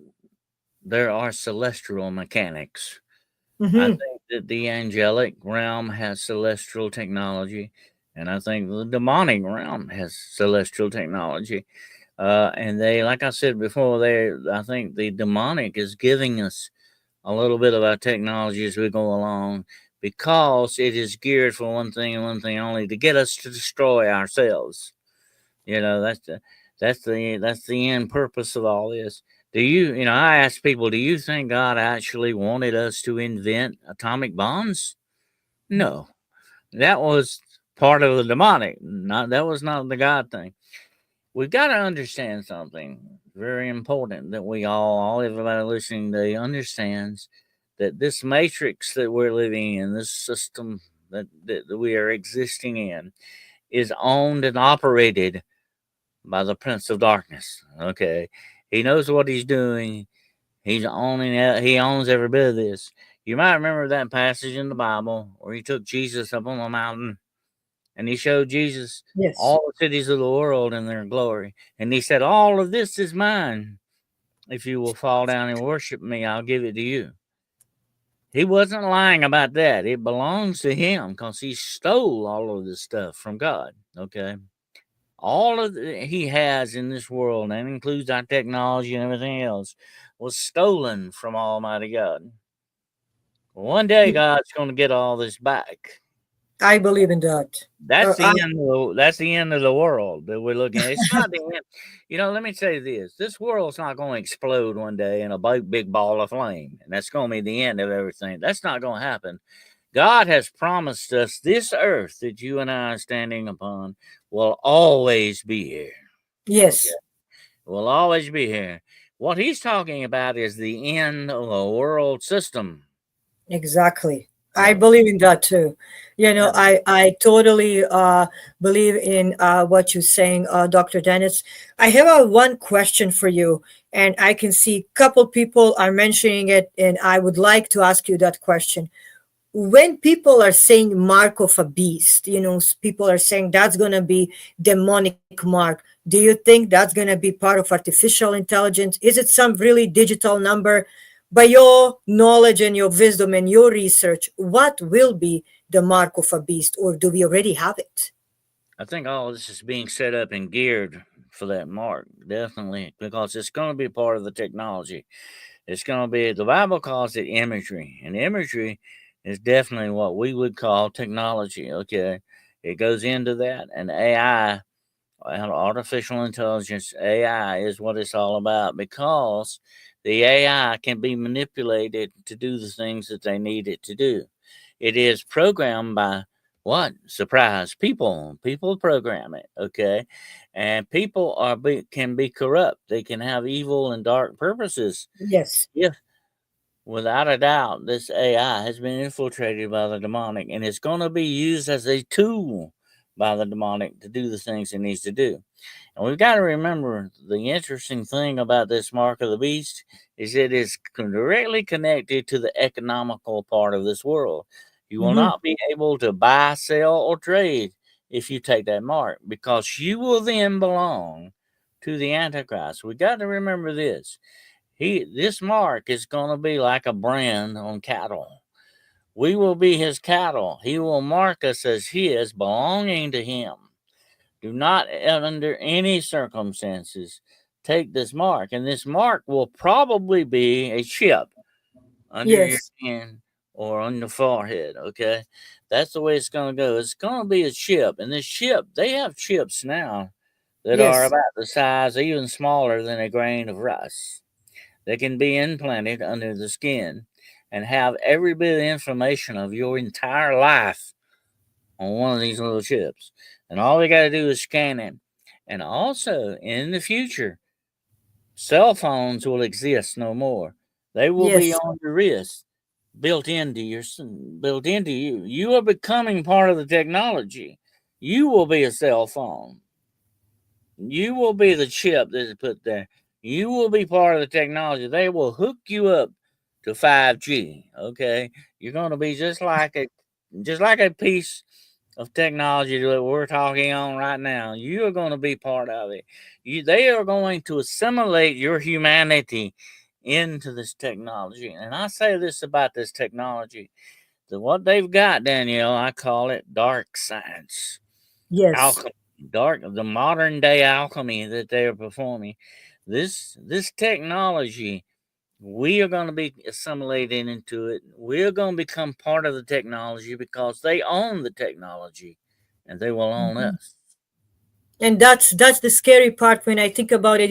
there are celestial mechanics. I Hmm. think that the angelic realm has celestial technology, and I think the demonic realm has celestial technology. And they, like I said before, I think the demonic is giving us a little bit of our technology as we go along because it is geared for one thing and one thing only, to get us to destroy ourselves. That's the end purpose of all this. I ask people, do you think God actually wanted us to invent atomic bombs? No, that was part of the demonic. Not That was not the God thing. We've got to understand something very important that everybody listening today understands, that this matrix that we're living in, this system that we are existing in, is owned and operated by the Prince of Darkness. Okay, he knows what he's doing. He's owning it. He owns every bit of this. You might remember that passage in the Bible where he took Jesus up on the mountain and he showed Jesus Yes. all the cities of the world in their glory. And he said, "All of this is mine. If you will fall down and worship me, I'll give it to you." He wasn't lying about that. It belongs to him because he stole all of this stuff from God. Okay. All of he has in this world, and includes our technology and everything else, was stolen from Almighty God. One day, God's going to get all this back. I believe in that. That's I, the end. That's the end of the world that we're looking at. It's not the end. Let me say this: this world's not going to explode one day in a big ball of flame, and that's going to be the end of everything. That's not going to happen. God has promised us this earth that you and I are standing upon will always be here. Okay, yes. will always be here. What He's talking about is the end of a world system. Exactly. I Yeah, believe in that too. yeah. I totally believe in what you're saying, Dr. Dennis. I have one question for you, and I can see a couple people are mentioning it, and I would like to ask you that question. when people are saying mark of a beast, people are saying that's going to be demonic mark. Do you think that's going to be part of artificial intelligence? Is it some really digital number? By your knowledge and your wisdom and your research, what will be the mark of a beast, or do we already have it? I think all this is being set up and geared for that mark, definitely, because it's going to be part of the technology. It's going to be, the Bible calls it imagery, and imagery is definitely what we would call technology, okay? It goes into that, and AI, artificial intelligence, AI is what it's all about, because the AI can be manipulated to do the things that they need it to do. It is programmed by what? Surprise, people. People program it, okay? And people can be corrupt. They can have evil and dark purposes. Yes. If without a doubt, this AI has been infiltrated by the demonic, and it's going to be used as a tool by the demonic to do the things it needs to do. And we've got to remember, the interesting thing about this mark of the beast is it is directly connected to the economical part of this world. You will Hmm. not be able to buy, sell, or trade if you take that mark, because you will then belong to the Antichrist. We got to remember this. This mark is going to be like a brand on cattle. We will be his cattle. He will mark us as his, belonging to him. Do not, under any circumstances, take this mark. And this mark will probably be a chip under your Yes. hand or on your forehead. Okay, that's the way it's going to go. It's going to be a chip, and this chip, they have chips now that are Yes. about the size, even smaller than a grain of rice. They can be implanted under the skin and have every bit of information of your entire life on one of these little chips. And all we got to do is scan it. And also, in the future, cell phones will exist no more. They will be Yes. on your wrist, built into you. You are becoming part of the technology. You will be a cell phone. You will be the chip that is put there. You will be part of the technology. They will hook you up to 5G. Okay, you're going to be just like a piece of technology that we're talking on right now. You are going to be part of it. They are going to assimilate your humanity into this technology. And I say this about this technology: that what they've got, Danielle, I call it dark science, Yes. alchemy, the modern day alchemy that they are performing. This technology, we are going to be assimilated into it. We're going to become part of the technology because they own the technology, and they will own Mhm. us. And that's the scary part when I think about it.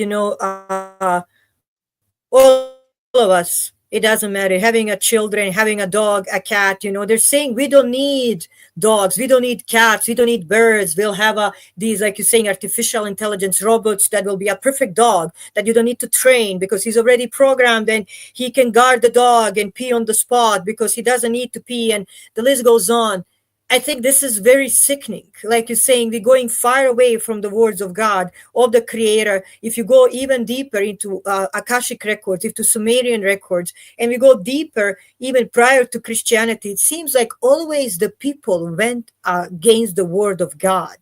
All of us, it doesn't matter, having a children, having a dog, a cat, they're saying we don't need dogs, we don't need cats, we don't need birds. We'll have these, like you're saying, artificial intelligence robots that will be a perfect dog that you don't need to train because he's already programmed, and he can guard the dog and pee on the spot because he doesn't need to pee, and the list goes on. I think this is very sickening. Like you're saying, we're going far away from the words of God, of the Creator. If you go even deeper into Akashic records, into Sumerian records, and we go deeper even prior to Christianity, it seems like always the people went against the word of God.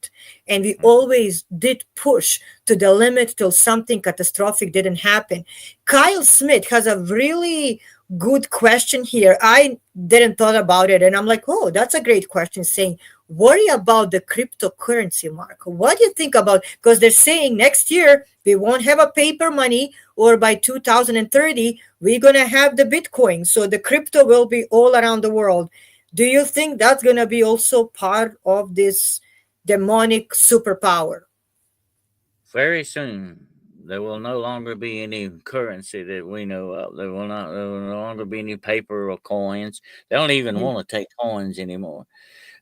And we always did push to the limit till something catastrophic didn't happen. Kyle Smith has a really good question here. I didn't thought about it, and I'm like, oh, that's a great question. Saying, worry about the cryptocurrency, Mark. What do you think about? Because they're saying next year we won't have a paper money, or by 2030 we're gonna have the Bitcoin. So the crypto will be all around the world. Do you think that's gonna be also part of this demonic superpower? Very soon, there will no longer be any currency that we know of. There will no longer be any paper or coins. They don't even Ye- want to take coins anymore.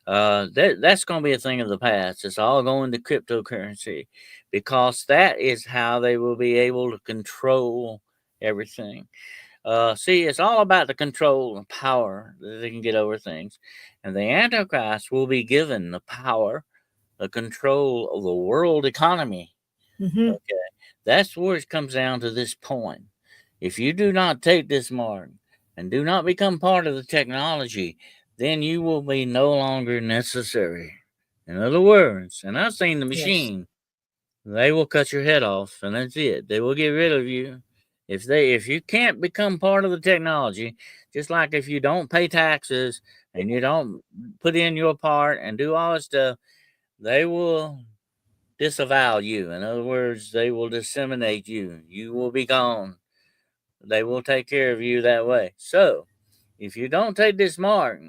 That's going to be a thing of the past. It's all going to cryptocurrency, because that is how they will be able to control everything. See, it's all about the control and power that they can get over things. And the Antichrist will be given the power, the control of the world economy. Mhm. Okay. That's where it comes down to this point. If you do not take this mark and do not become part of the technology, then you will be no longer necessary. In other words, and I've seen the Yes. machine, they will cut your head off, and that's it. They will get rid of you. If you can't become part of the technology, just like if you don't pay taxes and you don't put in your part and do all this stuff, they will disavow you. In other words, they will disseminate you. You will be gone. They will take care of you that way. So, if you don't take this mark,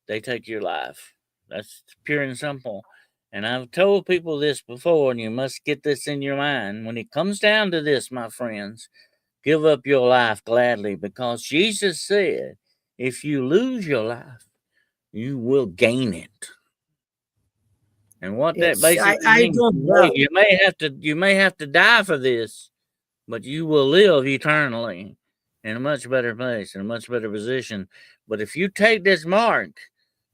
they take your life. That's pure and simple. And I've told people this before, and you must get this in your mind. When it comes down to this, my friends, give up your life gladly because Jesus said, if you lose your life, you will gain it. And what that Yes. basically I means, don't doubt. you may have to die for this, but you will live eternally in a much better place, in a much better position. But if you take this mark,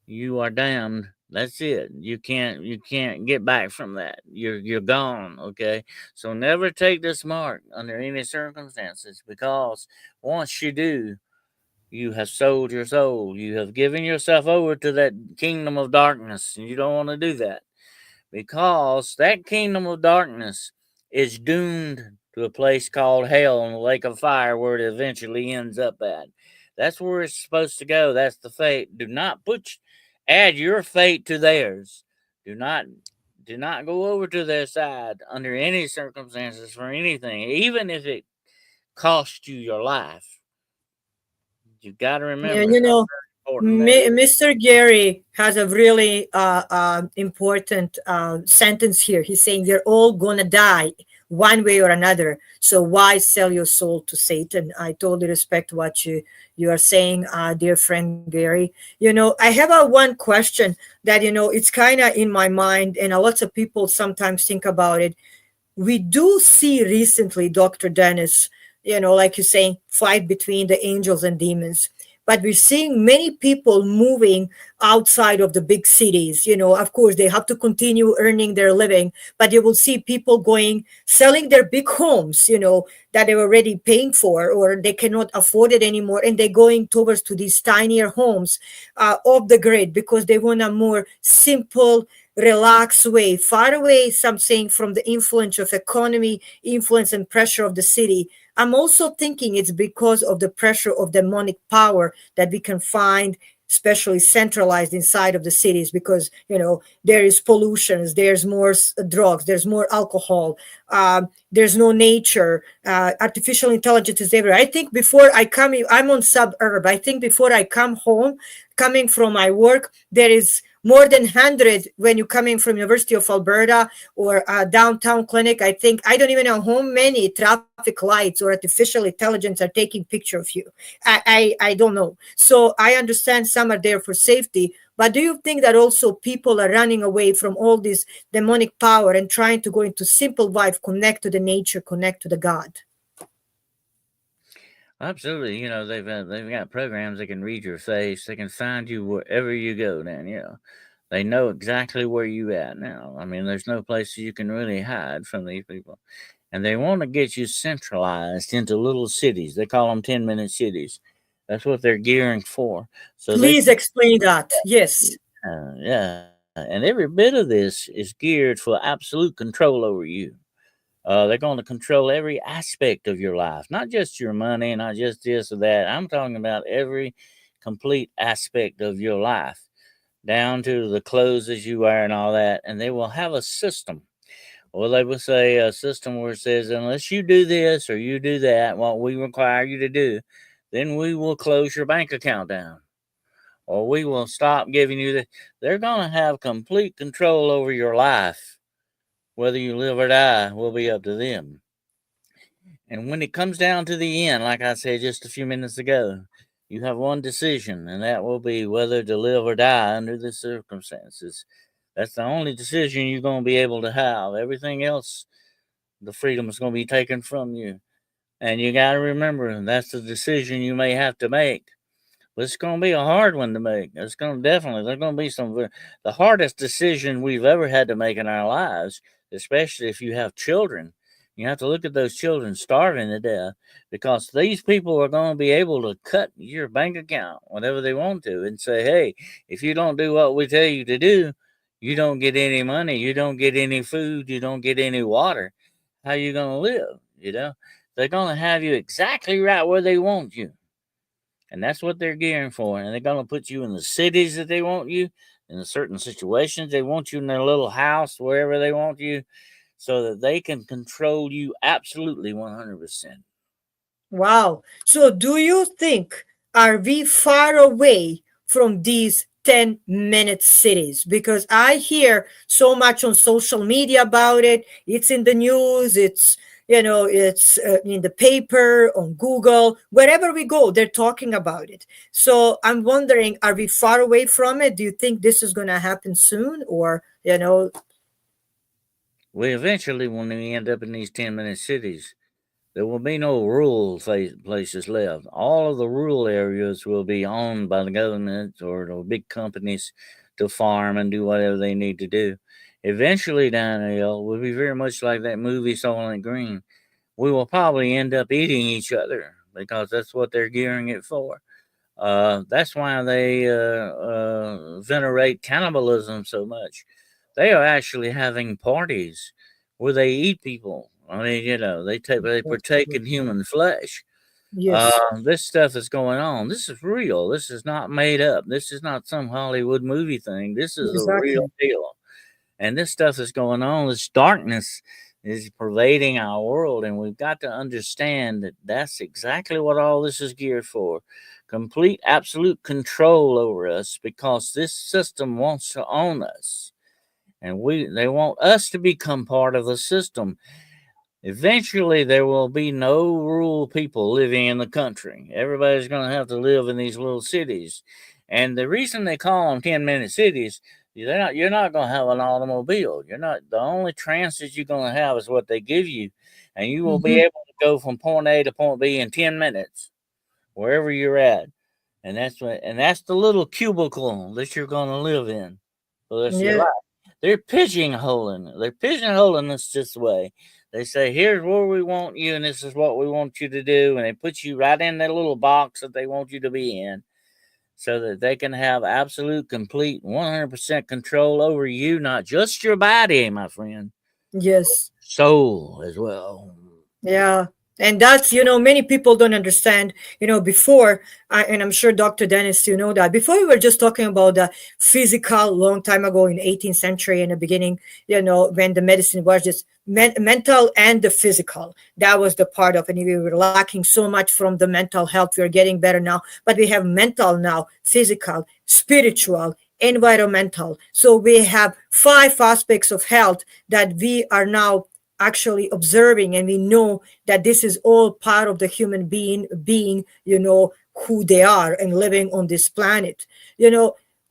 you are damned. That's it. You can't get back from that. You're gone. Okay. So never take this mark under any circumstances, because once you do, you have sold your soul. You have given yourself over to that kingdom of darkness, and you don't want to do that, because that kingdom of darkness is doomed to a place called hell and the lake of fire, where it eventually ends up at. That's where it's supposed to go. That's the fate. Do not add your fate to theirs. Do not do not go over to their side under any circumstances for anything, even if it costs you your life. You got to Yeah, remember how important that is. Mr. Gary has a really important sentence here. He's saying we're all gonna die one way or another. So why sell your soul to Satan? I totally respect what you are saying, dear friend Gary. I have a one question that it's kind of in my mind, and lots of people sometimes think about it. We do see recently, Dr. Dennis, like you're saying, fight between the angels and demons. But we're seeing many people moving outside of the big cities. Of course, they have to continue earning their living, but you will see people going, selling their big homes, that they were already paying for, or they cannot afford it anymore. And they're going towards to these tinier homes off the grid, because they want a more simple, relaxed way, far away, some saying, from the influence of economy, influence and pressure of the city. I'm also thinking it's because of the pressure of demonic power that we can find, especially centralized inside of the cities, because there is pollutions, there's more drugs, there's more alcohol, there's no nature, artificial intelligence is everywhere. I think before I come I'm on suburb. I think before I come home, coming from my work, there is more than 100 when you're coming from University of Alberta or downtown clinic. I think, I don't even know how many traffic lights or artificial intelligence are taking picture of you. I don't know. So I understand some are there for safety, but do you think that also people are running away from all this demonic power and trying to go into simple life, connect to the nature, connect to the God? Absolutely. They've got programs that can read your face. They can find you wherever you go. Then they know exactly where you at now. I mean, there's no place you can really hide from these people, and they want to get you centralized into little cities. They call them 10-minute cities. That's what they're gearing for. So they Please explain that. Yes. yeah, and every bit of this is geared for absolute control over you. They're going to control every aspect of your life, not just your money, not just this or that. I'm talking about every complete aspect of your life, down to the clothes that you wear and all that. And they will have a system. Well, they will say a system where it says, unless you do this or you do that, what we require you to do, then we will close your bank account down, or we will stop giving you the. They're going to have complete control over your life. Whether you live or die will be up to them. And when it comes down to the end, like I said just a few minutes ago, you have one decision, and that will be whether to live or die under the circumstances. That's the only decision you're going to be able to have. Everything else, the freedom is going to be taken from you. And you got to remember, that's the decision you may have to make. But it's going to be a hard one to make. It's going to definitely, there's going to be the hardest decision we've ever had to make in our lives, especially if you have children. You have to look at those children starving to death because these people are going to be able to cut your bank account whenever they want to and say, hey, if you don't do what we tell you to do, you don't get any money, you don't get any food, you don't get any water. How you going to live? They're going to have you exactly right where they want you. And that's what they're gearing for. And they're going to put you in the cities that they want you, in certain situations. They want you in their little house, wherever they want you, so that they can control you absolutely 100%. Wow. So do you think are we far away from these 10-minute cities? Because I hear so much on social media about it. It's in the news, it's in the paper, on Google, wherever we go, they're talking about it. So I'm wondering, are we far away from it? Do you think this is going to happen soon, or We eventually, when we end up in these 10-minute cities, there will be no rural places left. All of the rural areas will be owned by the government or the big companies to farm and do whatever they need to do. Eventually, Danielle, will be very much like that movie Soylent Green. We will probably end up eating each other because that's what they're gearing it for. That's why they venerate cannibalism so much. They are actually having parties where they eat people. I mean, they partake in human flesh. yes, This stuff is going on. This is real. This is not made up. This is not some Hollywood movie thing. This is a real exactly. deal. And this stuff is going on. This darkness is pervading our world, and we've got to understand that that's exactly what all this is geared for. Complete, absolute control over us because this system wants to own us, and they want us to become part of the system. Eventually, there will be no rural people living in the country. Everybody's going to have to live in these little cities. And the reason they call them 10-minute cities, you're not going to have an automobile. You're not, the only transit you're going to have is what they give you. And you will be Hmm. able to go from point A to point B in 10 minutes, wherever you're at. And that's the little cubicle that you're going to live in for the rest of your Yeah. life. They're pigeonholing us this way. They say, here's where we want you, and this is what we want you to do, and they put you right in that little box that they want you to be in, so that they can have absolute, complete, 100% control over you, not just your body, my friend, Yes. soul as well. Yeah. And that's, many people don't understand, before, and I'm sure Dr. Dennis, you know that, before we were just talking about the physical long time ago in 18th century in the beginning, when the medicine was just mental and the physical. That was the part of, and we were lacking so much from the mental health. We're getting better now, but we have mental now, physical, spiritual, environmental. So we have 5 aspects of health that we are now actually observing, and we know that this is all part of the human being who they are and living on this planet.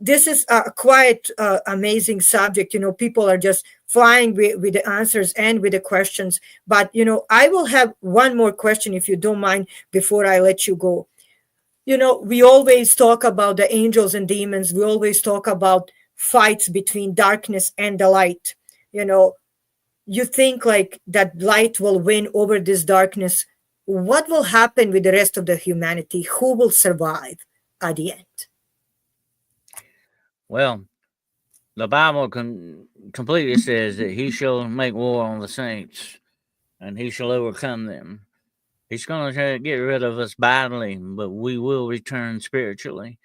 This is a quite amazing subject. People are just flying with the answers and with the questions, but I will have one more question, if you don't mind, before I let you go. We always talk about the angels and demons. We always talk about fights between darkness and the light. you know you think like that light will win over this darkness. What will happen with the rest of the humanity? Who will survive at the end? Well, the Bible completely says that he shall make war on the saints and he shall overcome them. He's going to get rid of us bodily, but we will return spiritually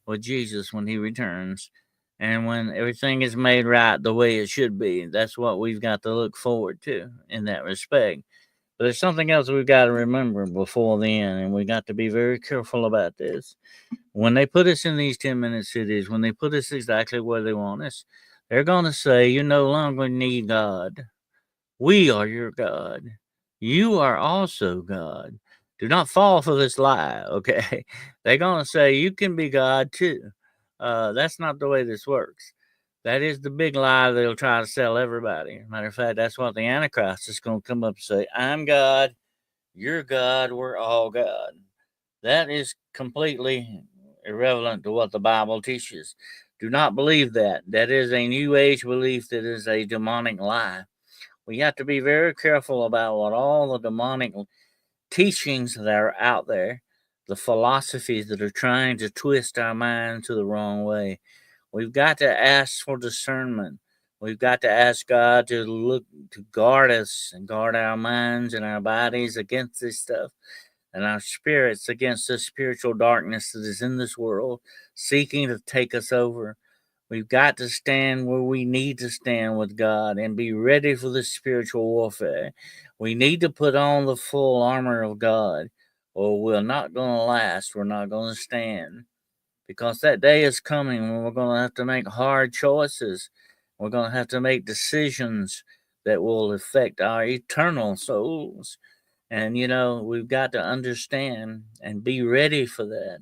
with Jesus when he returns. And when everything is made right the way it should be, that's what we've got to look forward to in that respect. But there's something else we've got to remember before then, and we got to be very careful about this. When they put us in these 10-minute cities, when they put us exactly where they want us, they're going to say, you no longer need God. We are your God. You are also God. Do not fall for this lie, okay? They're going to say you can be God too. That's not the way this works. That is the big lie they'll try to sell everybody. Matter of fact, that's what the Antichrist is going to come up and say I'm God, you're God, we're all God. That is completely irrelevant to what the Bible teaches. Do not believe that. That is a New Age belief that is a demonic lie. We have to be very careful about what all the demonic teachings that are out there, the philosophies that are trying to twist our minds to the wrong way. We've got to ask for discernment. We've got to ask God to look to guard us and guard our minds and our bodies against this stuff and our spirits against the spiritual darkness that is in this world, seeking to take us over. We've got to stand where we need to stand with God and be ready for the spiritual warfare. We need to put on the full armor of God, or we're not going to last. We're not going to stand. Because that day is coming when we're going to have to make hard choices. We're going to have to make decisions that will affect our eternal souls. And, we've got to understand and be ready for that.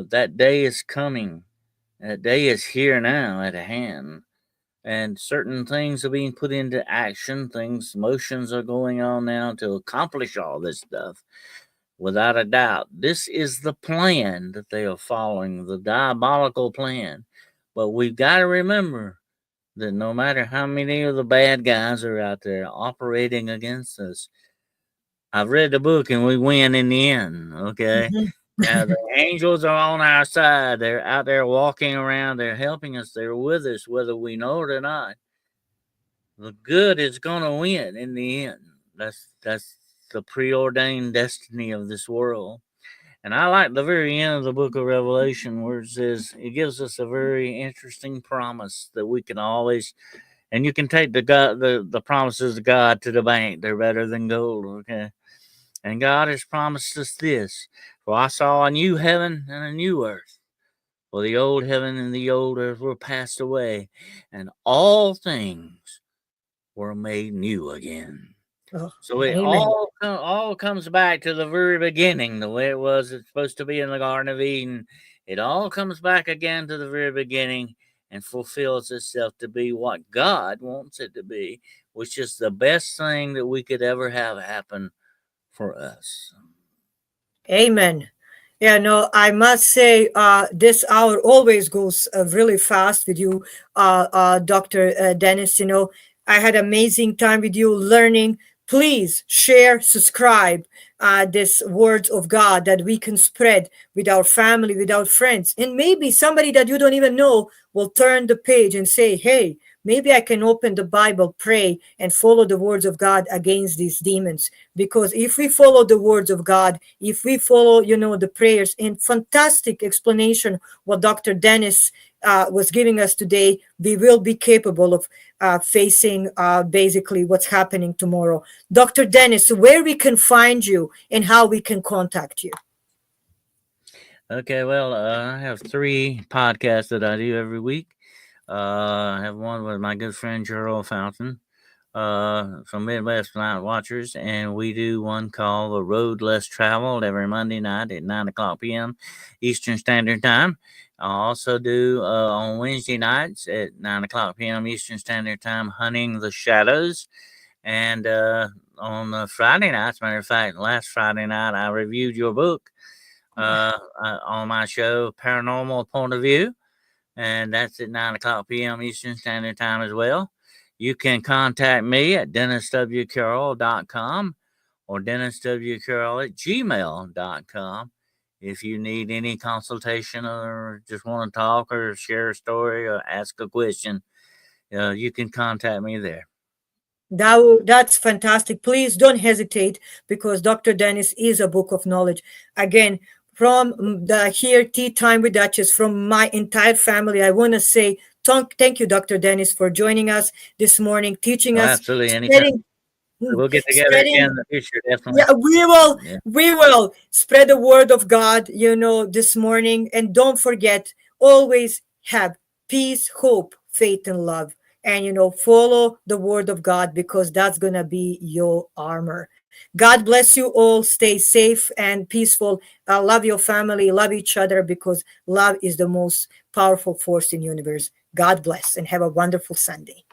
That day is coming. That day is here now at hand. And certain things are being put into action. Motions are going on now to accomplish all this stuff. Without a doubt, this is the plan that they are following, the diabolical plan. But we've got to remember that no matter how many of the bad guys are out there operating against us, I've read the book and we win in the end, okay? Mhm. Now, the angels are on our side. They're out there walking around. They're helping us. They're with us, whether we know it or not. The good is going to win in the end. That's the preordained destiny of this world. And I like the very end of the book of Revelation where it says it gives us a very interesting promise that we can always, and you can take the promises of God to the bank. They're better than gold. Okay. And God has promised us this: for I saw a new heaven and a new earth. For the old heaven and the old earth were passed away, and all things were made new again. Oh, So it amen. all comes back to the very beginning, the way it was. It's supposed to be in the Garden of Eden. It all comes back again to the very beginning and fulfills itself to be what God wants it to be, which is the best thing that we could ever have happen for us. Amen. Yeah, no, I must say, this hour always goes really fast with you, Dr. Dennis. I had amazing time with you learning. Please share, subscribe, this words of God that we can spread with our family, with our friends. And maybe somebody that you don't even know will turn the page and say, hey, maybe I can open the Bible, pray, and follow the words of God against these demons. Because if we follow the words of God, if we follow, the prayers and fantastic explanation what Dr. Dennis was giving us today, we will be capable of facing basically what's happening tomorrow. Dr. Dennis, where we can find you and how we can contact you. Okay, well, I have 3 podcasts that I do every week. I have one with my good friend Gerald Fountain from Midwest Night Watchers, and we do one called The Road Less Traveled every Monday night at 9 o'clock p.m. Eastern Standard Time. I also do on Wednesday nights at 9 o'clock p.m. Eastern Standard Time, Hunting the Shadows. And on Friday nights, matter of fact, last Friday night, I reviewed your book on my show, Paranormal Point of View, and that's at 9 o'clock p.m. Eastern Standard Time as well. You can contact me at denniswcarroll.com or denniswcarroll@gmail.com if you need any consultation or just want to talk or share a story or ask a question. You can contact me there. That's fantastic. Please don't hesitate because Dr. Dennis is a book of knowledge. Again, from the here tea time with Duchess, from my entire family, I want to say thank you, Dr. Dennis, for joining us this morning, teaching Oh, us, absolutely. Anytime. spreading, We'll get together again spreading. in the future, definitely. Yeah, we will. Yeah. We will spread the word of God, this morning. And don't forget, always have peace, hope, faith, and love. And, follow the word of God because that's going to be your armor. God bless you all. Stay safe and peaceful. Love your family. Love each other because love is the most powerful force in the universe. God bless and have a wonderful Sunday.